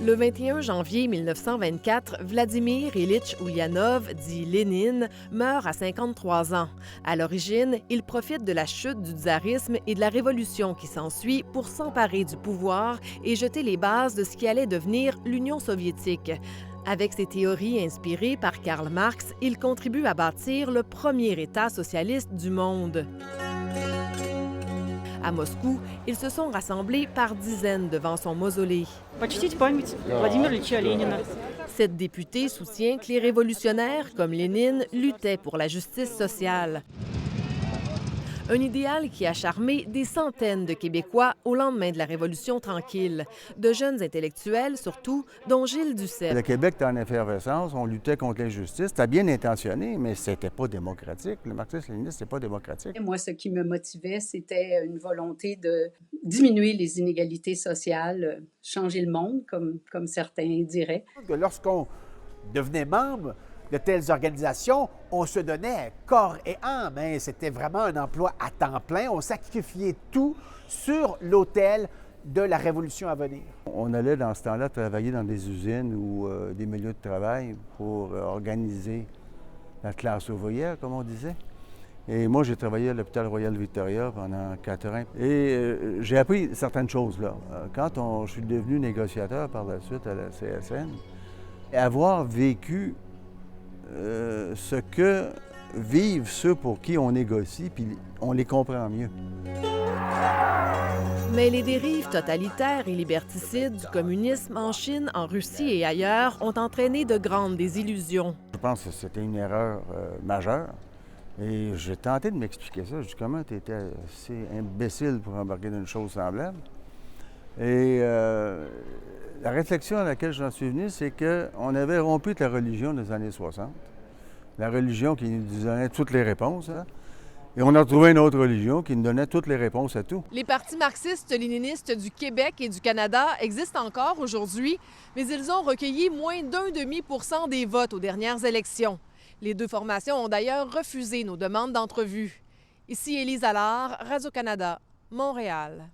Le 21 janvier 1924, Vladimir Ilitch Ulyanov, dit Lénine, meurt à 53 ans. À l'origine, il profite de la chute du tsarisme et de la révolution qui s'ensuit pour s'emparer du pouvoir et jeter les bases de ce qui allait devenir l'Union soviétique. Avec ses théories inspirées par Karl Marx, il contribue à bâtir le premier État socialiste du monde. À Moscou, ils se sont rassemblés par dizaines devant son mausolée. Почтить память Владимира Ильича Ленина. Cette députée soutient que les révolutionnaires, comme Lénine, luttaient pour la justice sociale. Un idéal qui a charmé des centaines de Québécois au lendemain de la Révolution tranquille. De jeunes intellectuels, surtout, dont Gilles Duceppe. Le Québec était en effervescence, on luttait contre l'injustice. C'était bien intentionné, mais c'était pas démocratique. Le marxisme-léninisme, c'était pas démocratique. Moi, ce qui me motivait, c'était une volonté de diminuer les inégalités sociales, changer le monde, comme certains diraient. Lorsqu'on devenait membre de telles organisations, on se donnait corps et âme. Hein. C'était vraiment un emploi à temps plein. On sacrifiait tout sur l'autel de la révolution à venir. On allait dans ce temps-là travailler dans des usines ou des milieux de travail pour organiser la classe ouvrière, comme on disait. Et moi, j'ai travaillé à l'hôpital Royal Victoria pendant 4 ans. Et j'ai appris certaines choses là. Quand je suis devenu négociateur par la suite à la CSN, avoir vécu ce que vivent ceux pour qui on négocie, puis on les comprend mieux. Mais les dérives totalitaires et liberticides du communisme en Chine, en Russie et ailleurs ont entraîné de grandes désillusions. Je pense que c'était une erreur majeure. Et j'ai tenté de m'expliquer ça. Je dis comment tu étais assez imbécile pour embarquer dans une chose semblable. Et la réflexion à laquelle j'en suis venu, c'est qu'on avait rompu avec la religion des années 60. La religion qui nous donnait toutes les réponses. Hein? Et on a retrouvé une autre religion qui nous donnait toutes les réponses à tout. Les partis marxistes-léninistes du Québec et du Canada existent encore aujourd'hui, mais ils ont recueilli moins d'1,5% des votes aux dernières élections. Les deux formations ont d'ailleurs refusé nos demandes d'entrevue. Ici Élise Allard, Radio-Canada, Montréal.